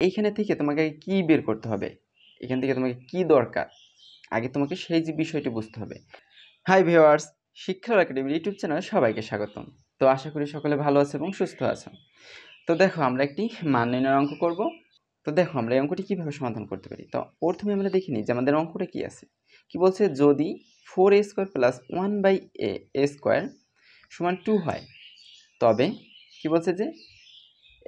এইখানে থেকে তোমাকে আগে কী বের করতে হবে, এখান থেকে তোমাকে কি দরকার, আগে তোমাকে সেই যে বিষয়টি বুঝতে হবে। হাই ভিউয়ার্স, শিক্ষার একাডেমি ইউটিউব চ্যানেলে সবাইকে স্বাগতম। তো আশা করি সকলে ভালো আছে এবং সুস্থ আছে। তো দেখো, আমরা একটি মান নির্ণয়ের অঙ্ক করব। তো দেখো, আমরা এই অঙ্কটি কীভাবে সমাধান করতে পারি। তো প্রথমে আমরা দেখে নিই যে আমাদের অঙ্কটা কী আছে। কি বলছে, যদি 4a² + 1/a² = 2 হয়, তবে কি বলছে যে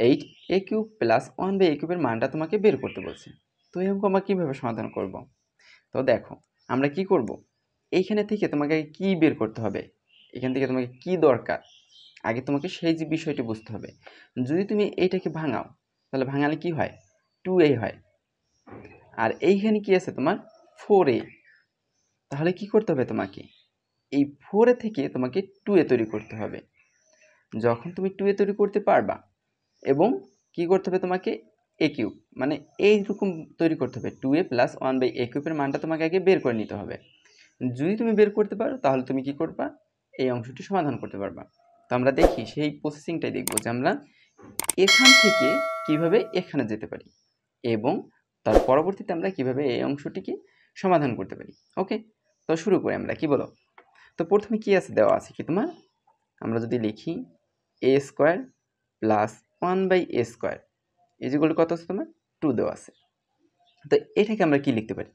8a³ + 1/a³ এর মানটা তোমাকে বের করতে বলছে। তো এই অঙ্ক আমরা কীভাবে সমাধান করব। তো দেখো, আমরা কি করব, এইখানে থেকে তোমাকে আগে কী বের করতে হবে, এখান থেকে তোমাকে কি দরকার, আগে তোমাকে সেই যে বিষয়টি বুঝতে হবে। যদি তুমি এইটাকে ভাঙাও, তাহলে ভাঙালে কি হয়, 2a হয়। আর এইখানে কি আছে তোমার 4a। তাহলে কি করতে হবে, তোমাকে এই 4a থেকে তোমাকে 2a তৈরি করতে হবে। যখন তুমি 2a তৈরি করতে পারবা, এবং কি করতে হবে, তোমাকে a³ মানে এইরকম তৈরি করতে হবে, 2a + 1/a³ এর মানটা তোমাকে আগে বের করে নিতে হবে। যদি তুমি বের করতে পারো, তাহলে তুমি কি করবা, এই অংশটি সমাধান করতে পারবা। তো আমরা দেখি, সেই প্রসেসিংটাই দেখব যে আমরা এখান থেকে কিভাবে এখানে যেতে পারি, এবং তার পরবর্তীতে আমরা কিভাবে এই অংশটিকে সমাধান করতে পারি। ওকে, তো শুরু করি আমরা, কি বলো। তো প্রথমে কি আছে, দেওয়া আছে কি তোমার, আমরা যদি লিখি a² + 1/a² ইকুয়াল কত আছে তোমার, 2 দেওয়া আছে। তো এটাকে আমরা কি লিখতে পারি,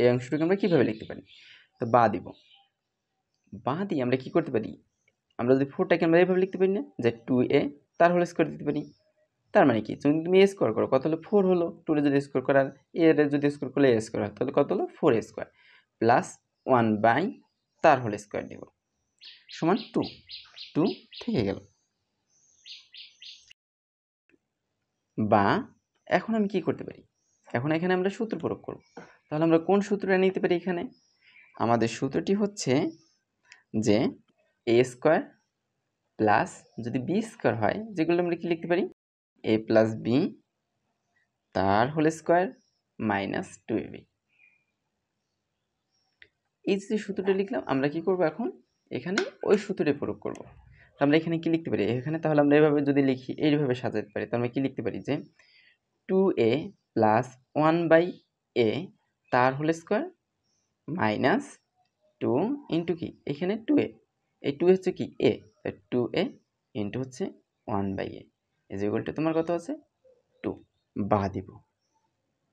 এই অংশটাকে আমরা কিভাবে লিখতে পারি। তো বা দিব, বা দিয়ে আমরা কি করতে পারি, আমরা যদি 4টাকে আমরা এইভাবে লিখতে পারি না, যে 2a তার হোল স্কোয়ার দিতে পারি। তার মানে কি, যদি তুমি a স্কোয়ার করো কত হলো, 4 হলো। 2 যদি স্কোয়ার করো আর a এর যদি স্কোয়ার করলে a স্কোয়ার হয়, তাহলে কত হলো, 4a² প্লাস 1/ তার হোল স্কোয়ার দিব সমান 2। 2 থেকে গেল। বা এখন আমি কি করতে পারি, এখন এখানে আমরা সূত্র প্রয়োগ করব। তাহলে আমরা কোন সূত্রটা নিতে পারি, এখানে আমাদের সূত্রটি হচ্ছে যে a² প্লাস যদি b² হয়, যেগুলো আমরা কি লিখতে পারি, a + b তার হোল স্কোয়ার মাইনাস 2ab। এই যে সূত্রটা লিখলাম, আমরা কি করব, এখন এখানে ওই সূত্রটি প্রয়োগ করব। আমরা এখানে কি লিখতে পারি, এখানে তাহলে আমরা এভাবে যদি লিখি, এইভাবে সাজাতে পারি, তাহলে আমরা কি লিখতে পারি, যে 2a + 1/a তার হোল স্কোয়ার মাইনাস 2 ইন্টু কি, এখানে 2a, এই 2 হচ্ছে কি a, 2a ইন্টু হচ্ছে 1/a ইজ ইকুয়াল টু তোমার কত আছে 2। বা দিব,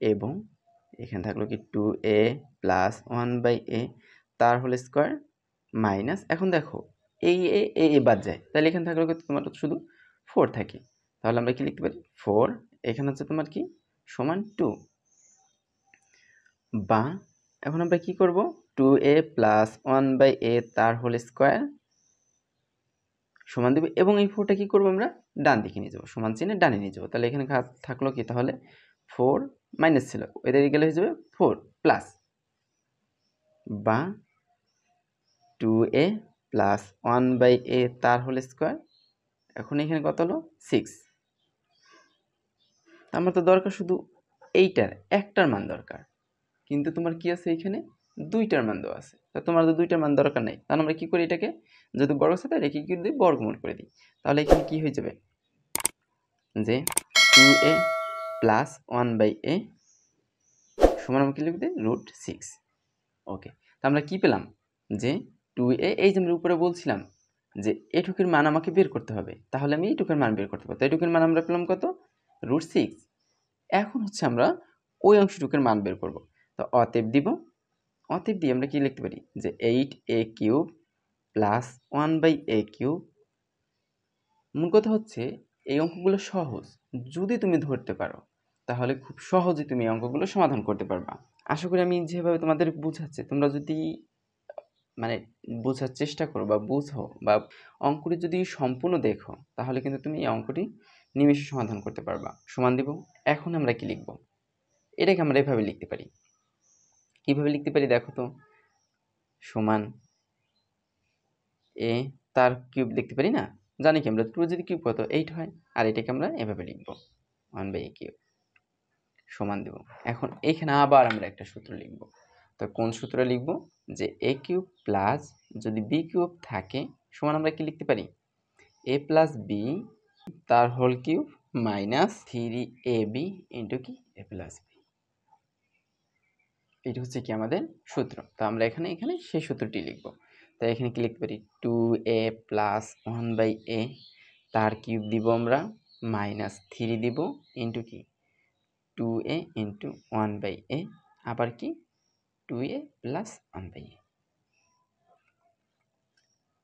এবং এখানে থাকলো কি 2a + 1/a তার হোল স্কোয়ার মাইনাস, এখন দেখো এই এ বাদ যায়, তাহলে এখানে থাকলো কি তোমার শুধু 4 থাকে। তাহলে আমরা কি লিখতে পারি, 4 এখানে হচ্ছে তোমার কি সমান 2। বা এখন আমরা কি করব, 2a + 1/a তার হোল স্কোয়ার সমান দেব, এবং এই 4টা কি করব, আমরা ডান দিকে নিয়ে যাব, সমান চিহ্নে ডানে নিয়ে যাব। তাহলে এখানে থাকলো কি, তাহলে 4 মাইনাস ছিল, এদের গেলে হয়ে যাবে 4 প্লাস, বা 2a + 1/a তার হোল স্কোয়ার, এখন এখানে কত হলো 6। আমার তো দরকার শুধু এইটার একটার মান দরকার, কিন্তু তোমার কি আছে, এখানে দুইটার মান দেওয়া আছে। তা তোমার তো দুইটার মান দরকার নেই, তাহলে আমরা কি করি, এটাকে যদি বর্গ আছে তাহলে কি দিই, বর্গমূল করে দিই। তাহলে এখানে কি হয়ে যাবে, যে 2a + 1/a সমান আমরা কি লিখতে √6। ওকে, তা আমরা কি পেলাম, যে 2a, এই যে আমরা উপরে বলছিলাম যে এটুকুর মান আমাকে বের করতে হবে, তাহলে আমি এইটুকুর মান বের করতে পারবো। তো এটুকুর মান আমরা পেলাম কত, √6। এখন হচ্ছে আমরা ওই অংশটুকুর মান বের করব। তো অতএব দিব, অতএব দিয়ে আমরা কি লিখতে পারি, যে 8a³ + 1/a³। মূল কথা হচ্ছে এই অঙ্কগুলো সহজ, যদি তুমি ধরতে পারো তাহলে খুব সহজে তুমি এই অঙ্কগুলো সমাধান করতে পারবা। আশা করি আমি যেভাবে তোমাদের বুঝাচ্ছি, তোমরা যদি মানে বোঝার চেষ্টা করো বা বুঝো, বা অঙ্কটি যদি সম্পূর্ণ দেখো, তাহলে কিন্তু তুমি এই অঙ্কটি নিমেষে সমাধান করতে পারবা। সমান দিব, এখন আমরা কি লিখব, এটাকে আমরা এভাবে লিখতে পারি। কিভাবে লিখতে পারি দেখো তো, সমান a তার কিউব লিখতে পারি না, জানি কি আমরা 2 যদি কিউব কত 8 হয়, আর এটাকে আমরা এভাবে লিখব 1/a³ সমান দেব। এখন এখানে আবার আমরা একটা সূত্র লিখব। তো কোন সূত্র লিখব, যে a³ প্লাস যদি b³ থাকে সমান আমরা কি লিখতে পারি, a + b তার হোল কিউব মাইনাস 3ab ইন্টু কি a প্লাস বি। এটা হচ্ছে কি আমাদের সূত্র। তো আমরা এখানে সেই সূত্রটি লিখব। তাই এখানে কি লিখতে পারি, 2a প্লাস 1/a তার কিউব দিব আমরা, মাইনাস 3 দিব ইন্টু কি 2a ইন্টু 1/a, আবার কি 2a প্লাস 1/a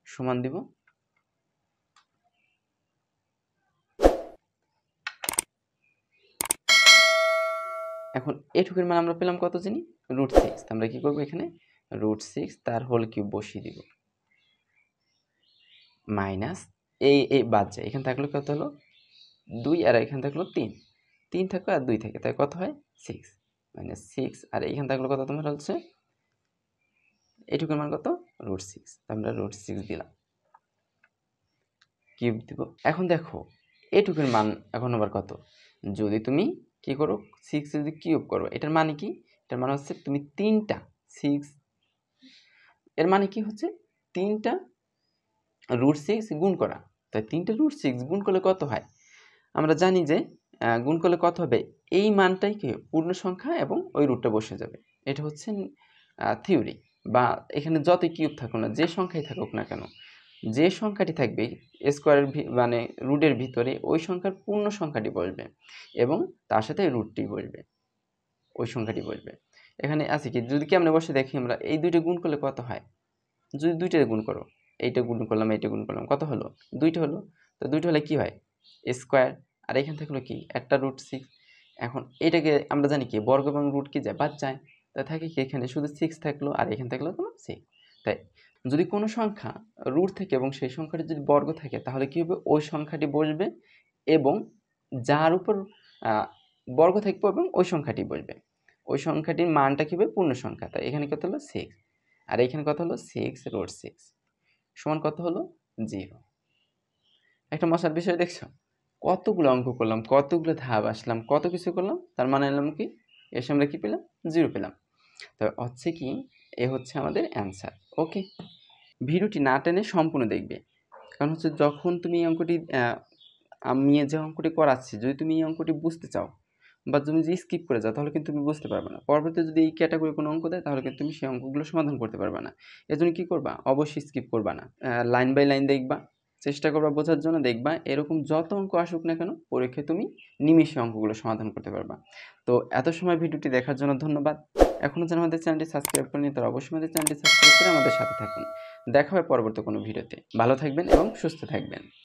সমান দিব এখন এটুকুর মান আমরা পেলাম কত জানি, √6। আমরা কি করব, এখানে √6 তার হোল কিউব বসিয়ে দিব, মাইনাস এই বাদ যায়, এখানে থাকলো কত হলো 2 আর এখানে থাকলো 3, 3 থাকলো আর 2 থাকে, তাই কত হয় 6, মাইনাস 6 আর এখানে থাকলো কত তোমার হচ্ছে এটুকুর মান কত √6। আমরা √6 দিলাম, কিউব দিব। এখন দেখো এটুকুর মান এখন আবার কত, যদি তুমি কি করো 6 যদি কিউব করো, এটার মানে কি, এটার মানে হচ্ছে তুমি 3টা 6, এর মানে কি হচ্ছে 3টা √6 গুণ করা। তাই 3টা √6 গুণ করলে কত হয়, আমরা জানি যে গুণ করলে কত হবে, এই মানটাই কি পূর্ণ সংখ্যা এবং ওই রুটটা বসে যাবে। এটা হচ্ছে থিওরি, বা এখানে যতই কিউব থাকুক না, যে সংখ্যাই থাকুক না কেন, যে সংখ্যাটি থাকবে স্কোয়ারের মানে রুটের ভিতরে ওই সংখ্যার পূর্ণ সংখ্যাটি বসবে এবং তার সাথে রুটটি বসবে, ওই সংখ্যাটি বসবে। এখানে আছে কি, যদি কি আমরা বসে দেখি আমরা এই দুইটা গুণ করলে কত হয়, যদি দুইটা গুণ করো, এইটা গুণ করলাম এইটা গুণ করলাম, কত হলো দুইটা হলো। তো দুইটা হলে কি হয় স্কোয়ার, আর এখান থাকলো কি একটা √6। এখন এটাকে আমরা জানি কি বর্গ এবং রুট কি যায় বাদ যায়, তা থাকে কি এখানে শুধু 6 থাকলো আর এখানে থাকলো তোমার 6। তাই যদি কোনো সংখ্যা রুট থাকে এবং সেই সংখ্যাটি যদি বর্গ থাকে তাহলে কি হবে, ওই সংখ্যাটি বসবে এবং যার উপর বর্গ থাকবে এবং ওই সংখ্যাটি বসবে, ওই সংখ্যাটির মানটা কি হবে পূর্ণ সংখ্যা। তাই এখানে কত হলো 6 আর এখানে কত হলো 6√6 সমান কত হলো 0। একটা মজার বিষয় দেখছো, কতগুলো অঙ্ক করলাম, কতগুলো ধাপ আসলাম, কত কিছু করলাম, তার মানে এলাম কি এসে আমরা কি পেলাম 0 পেলাম। তো হচ্ছে কি এ হচ্ছে আমাদের অ্যান্সার। ওকে, ভিডিওটি না টেনে সম্পূর্ণ দেখবে, কারণ হচ্ছে যখন তুমি এই অঙ্কটি আমি যে অঙ্কটি করাচ্ছি যদি তুমি এই অঙ্কটি বুঝতে চাও বা তুমি যদি স্কিপ করে যাও তাহলে কিন্তু তুমি বুঝতে পারবে না। পরবর্তীতে যদি এই ক্যাটাগরি কোনো অঙ্ক দেয় তাহলে কিন্তু তুমি সেই অঙ্কগুলো সমাধান করতে পারবে না। এজন্য কী করবা, অবশ্যই স্কিপ করবা না, লাইন বাই লাইন দেখবা, চেষ্টা করবা বোঝার জন্য, দেখবা এরকম যত অঙ্ক আসুক না কেন পরীক্ষায় তুমি নিমিষে অঙ্কগুলো সমাধান করতে পারবা। তো এত সময় ভিডিওটি দেখার জন্য ধন্যবাদ। এখনও যেন আমাদের চ্যানেলটি সাবস্ক্রাইব করেনি তারা অবশ্যই আমাদের চ্যানেলটি সাবস্ক্রাইব করে আমাদের সাথে থাকুন। দেখা হয় পরবর্তী কোনো ভিডিওতে। ভালো থাকবেন এবং সুস্থ থাকবেন।